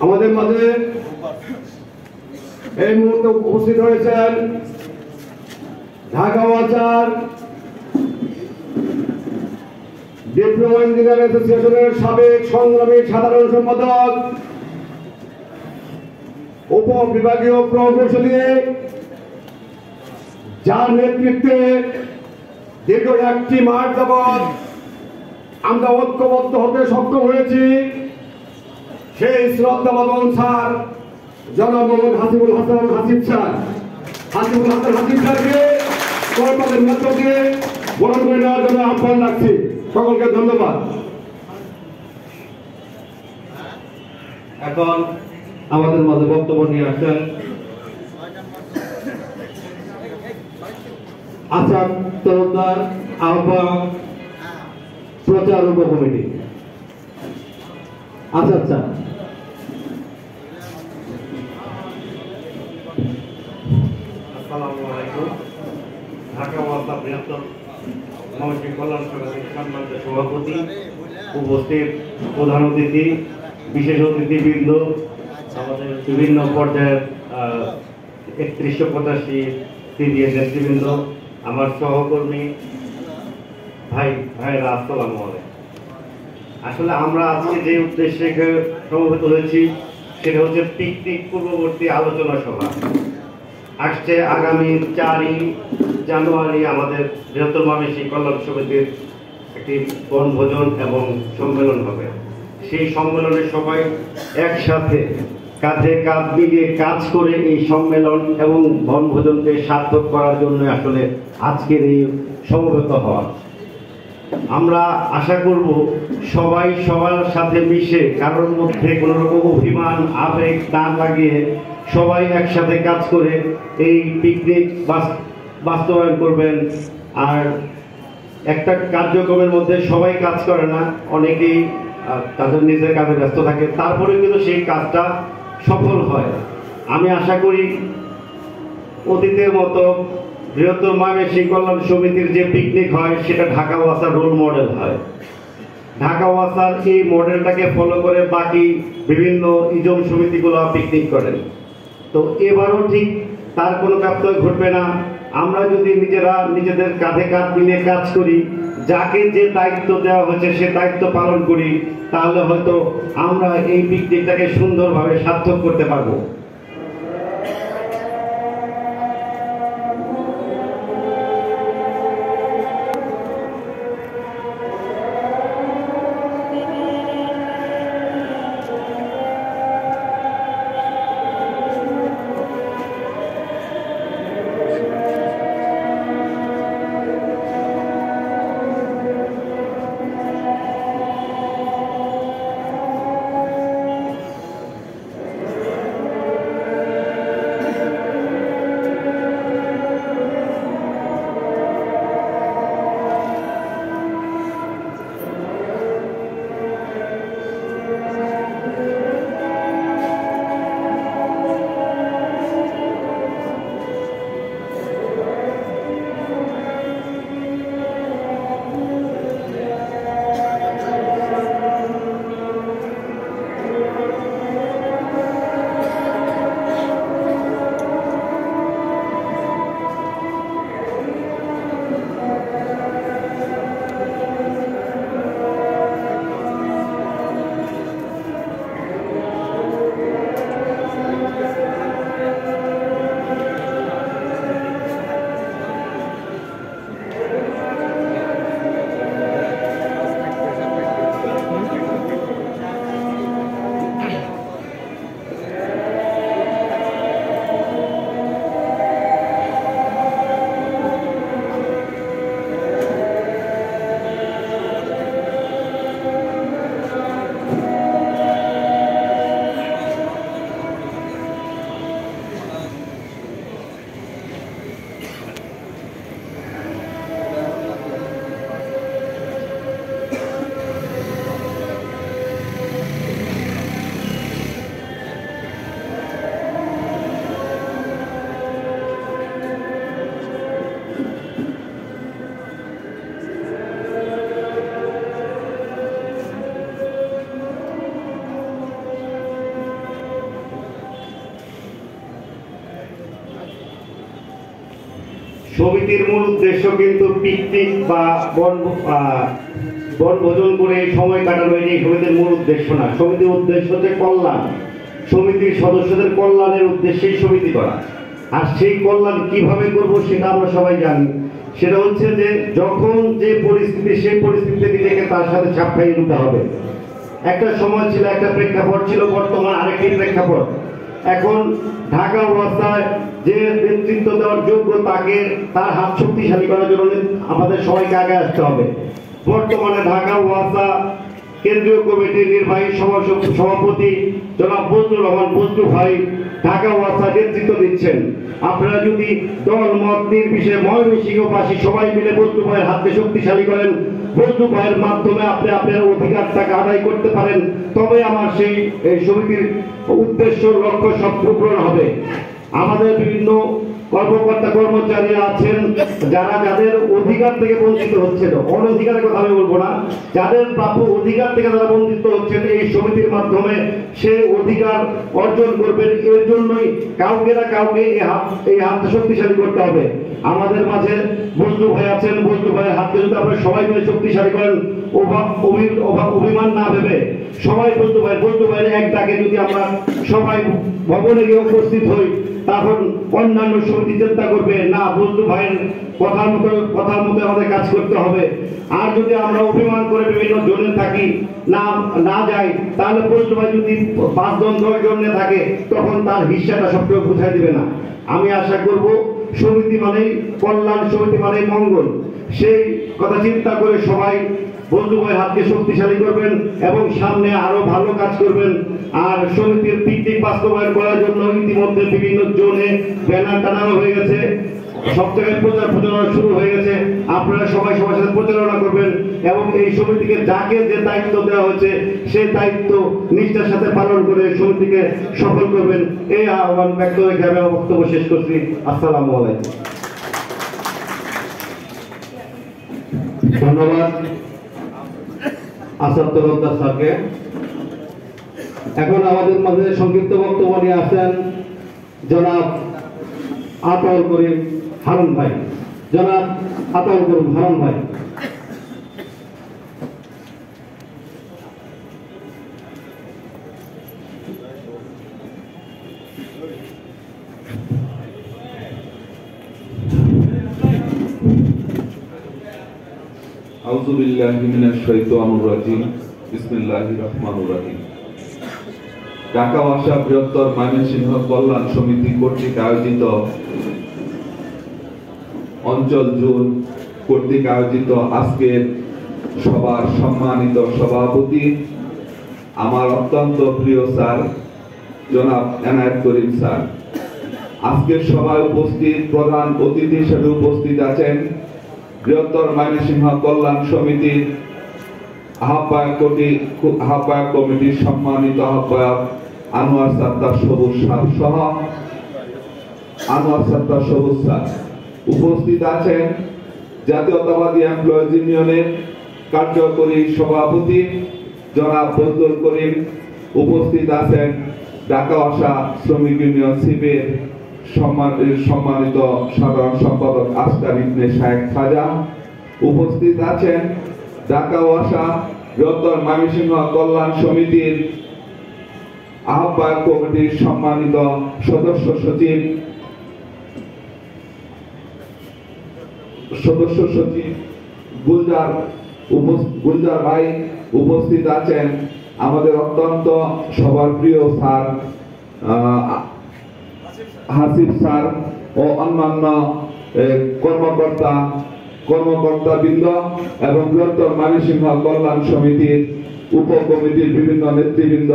আমাদের মাঝে এই মুহূর্তে উপস্থিত হয়েছেন ঢাকা ওয়াচার ডিপ্লোমা ইঞ্জিনিয়ার অ্যাসোসিয়েশনের সাবেক সংগ্রামী সাধারণ সম্পাদক উপবিভাগীয় প্রকৌশলী, যার নেতৃত্বে দীর্ঘ একটি মাস যাবৎ আমরা ঐক্যবদ্ধ হতে সক্ষম হয়েছি, সেই শ্রদ্ধাবাদন স্যার জনাব মোহাম্মদ হাসিবুল হাসান হাসিব স্যারকে কর্মদের মধ্য দিয়ে বরণ করে নেওয়ার জন্য আহ্বান রাখছি। সকলকে ধন্যবাদ। এখন আমাদের মাঝে বক্তব্য নিয়ে আসছেন আসাদ তরফদার, আহ্বায়ক প্রচার উপকমিটি। আচ্ছা আসসালামু আলাইকুম। ঢাকা ওয়াসা বৃহত্তর মানসিক কল্যাণ সমিতির সম্মানিত সভাপতি, উপস্থিত প্রধান অতিথি, বিশেষ অতিথিবৃন্দ, আমাদের বিভিন্ন পর্যায়ের ৩১85 সিনিয়র নেতৃবৃন্দ, আমার সহকর্মী ভাইরা, আসসালামু আলাইকুম। আসলে আমরা আজকে যে উদ্দেশ্যে সমবেত হয়েছি সেটা হচ্ছে পিকনিক পূর্ববর্তী আলোচনা সভা। আসছে আগামী 4 জানুয়ারি আমাদের বৃহত্তর ময়মনসিংহ কল্যাণ সমিতির একটি বনভোজন এবং সম্মেলন হবে। সেই সম্মেলনে সবাই একসাথে কাঁধে কাঁধ মিলিয়ে কাজ করে এই সম্মেলন এবং বনভোজনকে সার্থক করার জন্য আসলে আজকের এই সমবেত হওয়া। আমরা আশা করব সবাই সবার সাথে মিশে, কারোর মধ্যে কোনো রকম অভিমান আবেগ না লাগিয়ে সবাই একসাথে কাজ করে এই পিকনিক বাস্তবায়ন করবেন। আর একটা কার্যক্রমের মধ্যে সবাই কাজ করে না, অনেকেই তাদের নিজের কাজে ব্যস্ত থাকে, তারপরে কিন্তু সেই কাজটা সফল হয়। আমি আশা করি অতীতের মতো বৃহত্তর ময়মনসিংহ কল্যাণ সমিতির যে পিকনিক হয় সেটা ঢাকা ওয়াসার রোল মডেল হয়। ঢাকা ওয়াসার এই মডেলটাকে ফলো করে বাকি বিভিন্ন ইজম সমিতিগুলো পিকনিক করেন। তো এবারও ঠিক তার কোনো ব্যত্যয় ঘটবে না। আমরা যদি নিজেরা নিজেদের কাঁধে কাঁধ মিলিয়ে কাজ করি, যাকে যে দায়িত্ব দেওয়া হয়েছে সে দায়িত্ব পালন করি, তাহলে হয়তো আমরা এই পিকনিকটাকে সুন্দরভাবে সার্থক করতে পারবো। সমিতির মূল উদ্দেশ্য কিন্তু পিকনিক বা বনভোজন করে সময় কাটানো, এই সমিতির মূল উদ্দেশ্য না। সমিতির উদ্দেশ্য হচ্ছে কল্যাণ, সমিতির সদস্যদের কল্যাণের উদ্দেশ্যেই সমিতি করা। আর সেই কল্যাণ কিভাবে করব সেটা আমরা সবাই জানি। সেটা হচ্ছে যে যখন যে পরিস্থিতি, সেই পরিস্থিতিতে নিজেকে তার সাথে খাপ খাইয়ে নিতে হবে। একটা সময় ছিল, একটা প্রেক্ষাপট ছিল, বর্তমান আরেকটি প্রেক্ষাপট। এখন ঢাকা ওয়াসায় যে নেতৃত্ব দেওয়ার যোগ্য, তাকে তার হাত শক্তিশালী করার জন্য আমাদের সবাইকে আগে আসতে হবে। বর্তমানে ঢাকা ওয়াসা কেন্দ্রীয় কমিটির নির্বাহী সভাপতি জনাব বজলুর রহমান বজলু ভাই ঢাকা ওয়াসা নেতৃত্ব দিচ্ছেন। আপনারা যদি দল মত নির্বিশেষে ময়মনসিংহবাসী সবাই মিলে বজলু ভাইয়ের হাতকে শক্তিশালী করেন, বজলু ভাইয়ের মাধ্যমে আপনি আপনার অধিকারটাকে আদায় করতে পারেন, তবে আমার সেই সমিতির উদ্দেশ্য লক্ষ্য সব পূরণ হবে। আমাদের বিভিন্ন কর্মকর্তা কর্মচারী আছেন যারা যাদের অধিকার থেকে বঞ্চিত হচ্ছেন, অনধিকারের কথা আমি বলবো না, যাদের প্রাপ্য অধিকার থেকে যারা বঞ্চিত হচ্ছেন, এই সমিতির মাধ্যমে সে অধিকার অর্জন করবেন। এর জন্যই কাউকে না কাউকে এই হাতটা শক্তিশালী করতে হবে। আমাদের মাঝে বজলু ভাই আছেন, বজলু ভাইয়ের হাতকে যদি আপনারা সবাই মিলে শক্তিশালী করেন, অভিমান না ভেবে সবাই বজলু ভাইয়ের এক ডাকে যদি আমরা সবাই ভবনে গিয়ে উপস্থিত হই, তখন অন্যান্য সমিতি চিন্তা করবে না বজলু ভাইয়ের কথার মতো আমাদের কাজ করতে হবে। আর যদি আমরা অভিমান করে বিভিন্ন জোনে থাকি, না যাই, তাহলে বজলু ভাই যদি 5 জন 10 জনে থাকে, তখন তার হিস্সাটা সবটাই বুঝাই দিবে না। আমি আশা করব সমিতি মানেই কল্যাণ, সমিতি মানেই মঙ্গল। সেই কথা চিন্তা করে সবাই বজলু ভাইয়ের হাতকে শক্তিশালী করবেন এবং সামনে আরো ভালো কাজ করবেন। আর সমিতির পিকনিক বাস্তবায়ন করার জন্য ইতিমধ্যে বিভিন্ন জোনে ব্যানার টানানো হয়ে গেছে, সব জায়গায় প্রচারণা শুরু হয়ে গেছে। আপনারা সবাই সবার সাথে প্রচারণা করবেন এবং এই সমিতিকে যাকে যে দায়িত্ব দেওয়া হয়েছে সেই দায়িত্ব নিষ্ঠার সাথে পালন করে সমিতিকে সফল করবেন। এই আহ্বান ব্যক্ত রেখে আমি আমার বক্তব্য শেষ করছি। আসসালামু আলাইকুম। ধন্যবাদ আসাদ তরফদার স্যারকে। এখন আমাদের মাঝে সংক্ষিপ্ত বক্তব্য নিয়ে আসেন জনাব আতাউল করিম হারুন ভাই। জনাব আতাউল করিম হারুন ভাই। আউযু বিল্লাহি মিনাশ শাইতানির রাজিম। বিসমিল্লাহির রহমানির রহিম। ঢাকা ওয়াসা বৃহত্তর ময়মনসিংহ কল্যাণ সমিতি কর্তৃক আয়োজিত অঞ্চল জোন কর্তৃক আয়োজিত আজকের সবার সম্মানিত সভাপতি, আমার অত্যন্ত প্রিয় স্যার জনাব এনায়েত করিম স্যার, আজকের সভায় উপস্থিত প্রধান অতিথি হিসেবে উপস্থিত আছেন বৃহত্তর ময়মনসিংহ কল্যাণ সমিতির আহ্বায়ক কমিটির সম্মানিত আহ্বায়ক আনোয়ার সাত্তার সবুজ স্যার। উপস্থিত আছেন জাতীয়তাবাদী এমপ্লয়িজ ইউনিয়নের কার্যকরী সভাপতি জনাব বজলুল করিম। উপস্থিত আছেন ঢাকা ওয়াসা শ্রমিক ইউনিয়ন সিপির সম্মানিত সাধারণ সম্পাদক আসকার ইবনে শায়েখ খাজা। উপস্থিত আছেন ঢাকা ওয়াসা বৃহত্তর ময়মনসিংহ কল্যাণ সমিতির আহ্বায়ক কমিটির সম্মানিত সদস্য সচিব গুলজার ভাই। উপস্থিত আছেন আমাদের অত্যন্ত সবার প্রিয় স্যার হাসিব স্যার ও অন্যান্য কর্মকর্তা বৃন্দ এবং বৃহত্তর ময়মনসিংহ কল্যাণ সমিতির উপকমিটির বিভিন্ন নেতৃবৃন্দ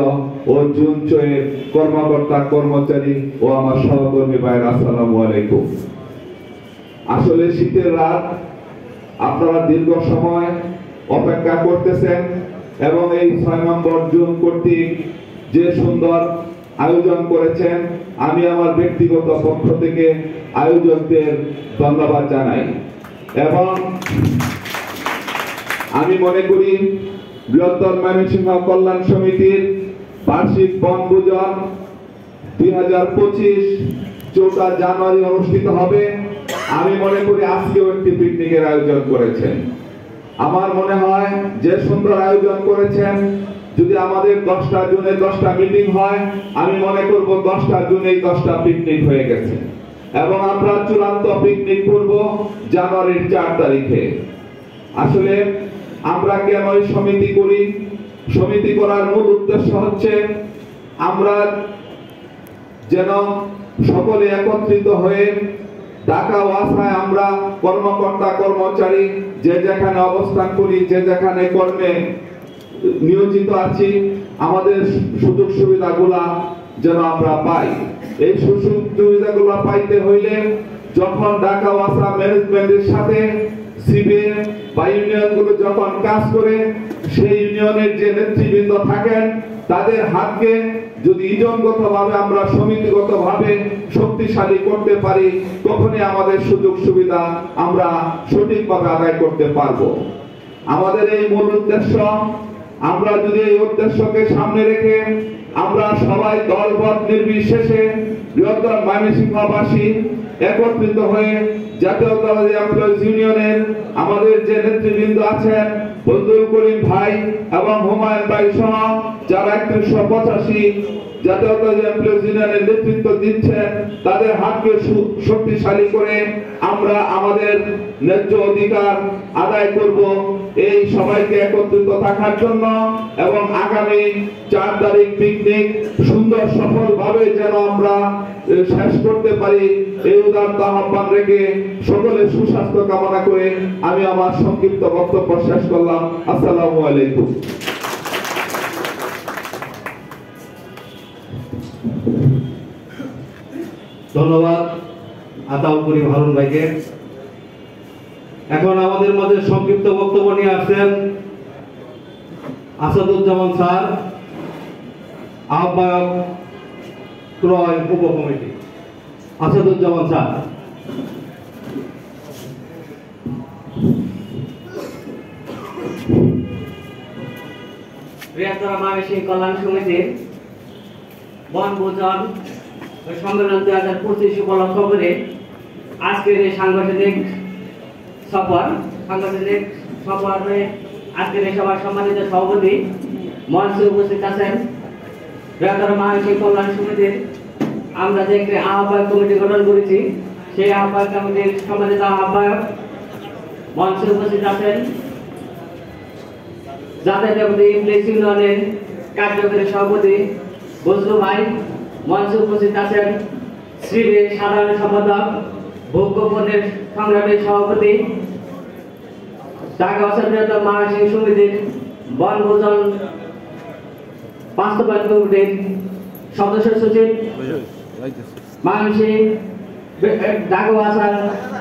ও জুন চয়ের কর্মকর্তা কর্মচারী ও আমার সহকর্মী ভাইয়েরা, আসসালামু আলাইকুম। আসলে শীতের রাত, আপনারা দীর্ঘ সময় অপেক্ষা করতেছেন এবং এই 6 নম্বর জুন কর্তৃক যে সুন্দর আয়োজন করেছেন, আমি আমার ব্যক্তিগত পক্ষ থেকে আয়োজকদের ধন্যবাদ জানাই এবং আমি মনে করি বৃহত্তর ময়মনসিংহ কল্যাণ সমিতির বার্ষিক বনভোজন 2025 4 জানুয়ারি অনুষ্ঠিত হবে আমি মনে করি আজকেও একটি পিকনিকের আয়োজন করেছেন। আমার মনে হয় যে সুন্দর আয়োজন করেছেন, যদি আমাদের 10টা জুনে 10টা মিটিং হয়, আমি মনে করব 10টা জুনেই 10টা পিকনিক হয়ে গেছে এবং আমরা চূড়ান্ত পিকনিক করব জানুয়ারির 4 তারিখে। আসলে আমরা কেন এই সমিতি করি? সমিতি করার মূল উদ্দেশ্য হচ্ছে আমরা যেন সকলে একত্রিত হয়ে ঢাকা ওয়াসায় আমরা কর্মকর্তা কর্মচারী যে যেখানে অবস্থান করি, যে যেখানে কর্মে নিয়োজিত আছি, আমাদের সুযোগ সুবিধাগুলা যেন আমরা পাই। এই সুযোগ সুবিধাগুলা পাইতে হইলে যখন ঢাকা ওয়াসা ম্যানেজমেন্টের সাথে সিবিএম বা ইউনিয়নগুলো যখন কাজ করে, সেই ইউনিয়নের যে নেতৃবৃন্দ থাকেন তাদের হাতকে যদি ইজনগতভাবে আমরা সমিতিগতভাবে শক্তিশালী করতে পারি, তখনই আমাদের সুযোগ সুবিধা আমরা সঠিকভাবে আদায় করতে পারবো। আমাদের এই মূল উদ্দেশ্য, আমরা যদি এই উদ্দেশ্যকে সামনে রেখে আমরা সবাই দলবদ্ধ নির্বিশেষে বৃহত্তর ময়মনসিংহবাসী একত্রিত হয়ে জাতীয়তাবাদী এমপ্লয়িজ ইউনিয়নের আমাদের যে নেতৃবৃন্দ আছেন, বদরুল করিম ভাই এবং হুমায়ুন ভাই সহ যারা 3185 জাতীয়তাবাদী এমপ্লয়িজ ইউনিয়নের নেতৃত্ব দিচ্ছেন, তাদের হাতকে শক্তিশালী করে আমরা আমাদের ন্যায্য অধিকার আদায় করব। এই সবাইকে একত্রিত থাকার জন্য এবং আগামী 4 তারিখ পিকনিক সুন্দর সফলভাবে যেন আমরা শেষ করতে পারি, এই উদারত আহ্বান রেখে সকলের সুস্বাস্থ্য কামনা করে আমি আমার সংক্ষিপ্ত বক্তব্য শেষ করলাম। আসসালামু আলাইকুম। ধন্যবাদ আতাউল করিম হারুন ভাইকে। এখন আমাদের মাঝে সংক্ষিপ্ত বক্তব্য নিয়ে আসছেন আসাদুজ্জামান স্যার, আহ্বায়ক ক্রয় উপকমিটি। আসাদুজ্জামান স্যার। বৃহত্তর ময়মনসিংহ কল্যাণ সমিতির বনভোজন সম্মেলন 2025 উপলক্ষ করে আজকের এই সাংগঠনিক সফরে আজকের এই সভার সম্মানিত সভাপতি মঞ্চে উপস্থিত আছেন বৃহত্তর ময়মনসিংহ কল্যাণ সমিতির আমরা যে একটি আহ্বায়ক কমিটি গঠন করেছি, সেই আহ্বায়ক কমিটির সম্মানিত আহ্বায়ক মঞ্চে উপস্থিত আছেন জাতীয়তাবাদী এমপ্লয়িজ ইউনিয়নের কার্যকরী সভাপতি বজলু ভাই। মঞ্চে উপস্থিত আছেন শ্রীবের সাধারণ সম্পাদক ভোগ্য পণ্যের সংগ্রামের সভাপতি ঢাকা ওয়াসা বৃহত্তর ময়মনসিংহ সমিতির বনভোজন বাস্তবায়ন কমিটির সদস্য সচিব ময়মনসিংহ ঢাকা ওয়াসা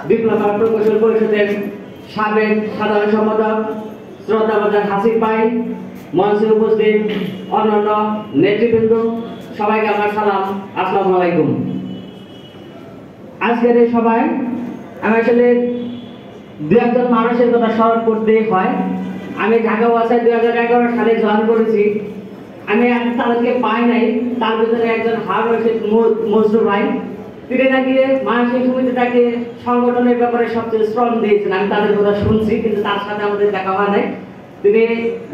ডিপ্লোমা প্রকৌশল পরিষদের সাবেক সাধারণ সম্পাদক শ্রদ্ধাভাজন হাসিফ ভাই, মঞ্চে উপস্থিত অন্যান্য নেতৃবৃন্দ, সবাইকে আমার সালাম, আসসালামু আলাইকুম। আজকের এই সভায় আমি আসলে 2-1 মানুষের কথা স্মরণ করতে হয়। আমি ঢাকা ওয়াসায় 2011 সালে জয়েন করেছি। আমি তাদেরকে পাই নাই, তার ভিতরে একজন হার হয়েছে মজরু ভাই। তিনি নাকি ময়মনসিংহ সমিতিটাকে সংগঠনের ব্যাপারে সবচেয়ে শ্রম দিয়েছেন। আমি তাদের কথা শুনছি, কিন্তু তার সাথে আমাদের দেখা হয় নাই। তিনি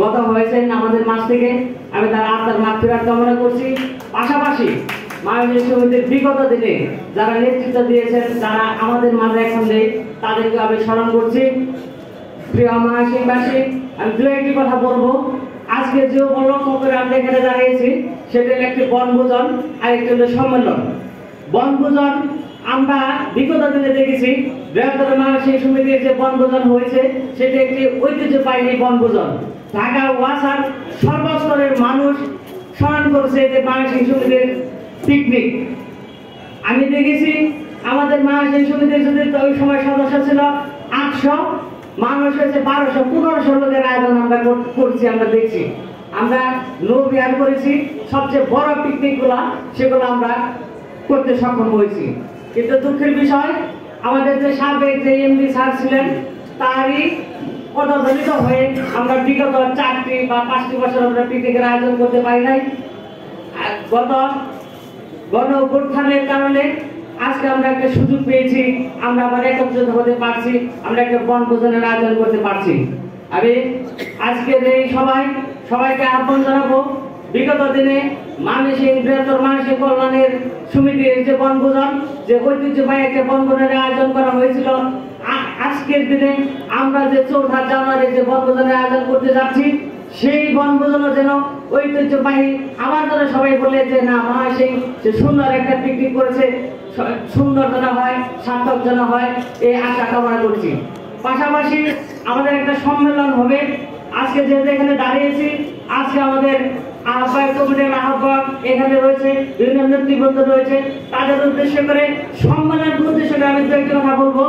গত হয়েছেন আমাদের মাঝ থেকে, আমি তার আত্মার মাগফিরাত কামনা করছি। পাশাপাশি ময়মনসিংহ সমিতির বিগত দিনে যারা নেতৃত্ব দিয়েছেন, যারা আমাদের মাঝে এখন নেই, তাদেরকে আমি স্মরণ করছি। প্রিয় ময়মনসিংহবাসী, আমি 2-1টি কথা বলবো। আজকে যে উপলক্ষ করে আমরা এখানে দাঁড়িয়েছি, সেটা একটি বনভোজন আর একটি হলো সম্মেলন। বনভোজন আমরা বিগত দিনে দেখেছি, বৃহত্তর ময়মনসিংহ সমিতির যে বনভোজন হয়েছে সেটা একটি ঐতিহ্যবাহী বনভোজন। ঢাকা ওয়াসার সর্বস্তরের মানুষ স্মরণ করেছে যে ময়মনসিংহ সমিতির পিকনিক। আমি দেখেছি আমাদের ময়মনসিংহ সমিতির যদি ওই সময় সদস্য ছিল 800, মানুষ হয়েছে 1200-1500 লোকের আয়োজন আমরা করছি। আমরা দেখছি, আমরা নৌবিহার করেছি, সবচেয়ে বড় পিকনিক সেগুলো আমরা করতে সক্ষম হয়েছি। কিন্তু দুঃখের বিষয়, আমাদের যে সাবেক যে এমডি স্যার ছিলেন, তারই পদদলিত হয়ে আমরা বিগত 4টি বা 5টি বছর আমরা পিকনিকের আয়োজন করতে পারি নাই। গণ অভ্যুত্থানের কারণে আজকে আমরা একটা সুযোগ পেয়েছি, আমরা আবার একত্রিত হতে পারছি, আমরা একটা বনভোজনের আয়োজন করতে পারছি। আমি আজকের এই সবাইকে আহ্বান জানাবো, বিগত দিনে ময়মনসিংহ বৃহত্তর ময়মনসিংহ কল্যাণের সমিতির যে বনভোজন, যে ঐতিহ্যবাহী একটা বনভোজনের আয়োজন করা হয়েছিল, আজকের দিনে আমরা যে 4 জানুয়ারি যে বনভোজনের আয়োজন করতে যাচ্ছি, সেই বনভোজনও যেন ঐতিহ্যবাহী আমার দ্বারা সবাই বলে যে না ময়মনসিংহ যে সুন্দর একটা পিকনিক করেছে, সুন্দর যেন হয়, সার্থক যেন হয়, এই আশা কামনা করছি। পাশাপাশি আমাদের একটা সম্মেলন হবে। আজকে যেহেতু এখানে দাঁড়িয়েছি, আজকে আমাদের আহ্বায়ক কমিটির আহ্বায়ক এখানে রয়েছে, বিভিন্ন নেতৃবৃন্দ রয়েছে, তাদের উদ্দেশ্য করে সম্মেলনের উদ্দেশ্য করে আমি একটি কথা বলবো।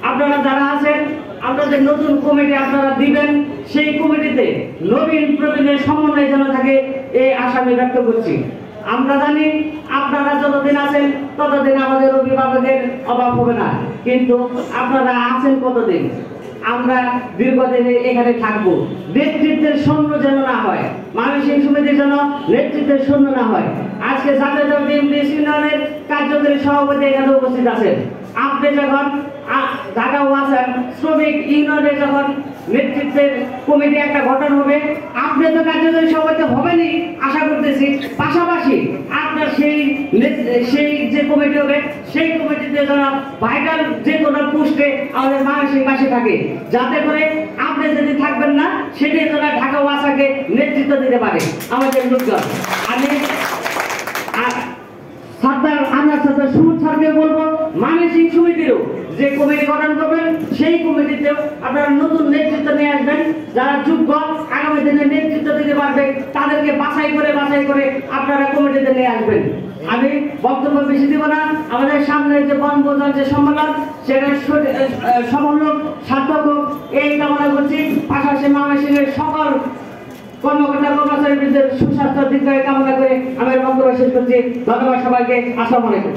আপনারা যারা আছেন, আপনাদের নতুন কমিটি আপনারা দিবেন, সেই কমিটিতে নবীন প্রবীণের সমন্বয় যেন থাকে, এই আশা আমি ব্যক্ত করছি। আমরা জানি আপনারা যতদিন আছেন ততদিন আমাদের অভিভাবকের অভাব হবে না, কিন্তু আপনারা আছেন কতদিন? আমরা দীর্ঘদিনে এখানে থাকবো। নেতৃত্বের শূন্য যেন না হয়, ময়মনসিংহ সমিতির জন্য নেতৃত্বের শূন্য না হয়। আজকে জাতীয়তাবাদী ইউনিয়নের কার্যকরী সভাপতি এখানে উপস্থিত আছেন। আপনি যখন ঢাকা ওয়াসার শ্রমিক ইউনিয়নের যখন নেতৃত্বের কমিটি একটা গঠন হবে, আপনি তো কার্যকরী সভাপতি হবেনই আশা করতেছি। পাশাপাশি আপনার সেই যে কমিটি হবে, সেই কমিটিতে যেন ভাইটাল যে কোনো পোস্টে আমাদের ময়মনসিংহ পাশে থাকে, যাতে করে আপনি যদি থাকবেন না, সেটি যেন ঢাকা ওয়াসাকে নেতৃত্ব দিতে পারে আমাদের লোকজন। আমি বলবো ময়মনসিংহ সমিতিরও যে কমিটি গঠন করবেন, সেই কমিটিতেও আপনারা নতুন নেতৃত্ব নিয়ে আসবেন, যারা যোগ্য আগামী দিনে নেতৃত্ব দিতে পারবে, তাদেরকে বাছাই করে আপনারা কমিটিতে নিয়ে আসবেন। আমি বক্তব্য বেশি দিব না। আমাদের সামনে যে বনভোজন যে সম্মেলন, সেটা সফল হোক, সার্থক হোক, এই কামনা করছি। পাশাপাশি ময়মনসিংহের সকল কর্মকর্তা কর্মচারীদের সুস্বাস্থ্য দীর্ঘায়ু কামনা করে আমি বক্তব্য শেষ করছি। ধন্যবাদ সবাইকে। আসসালামু আলাইকুম।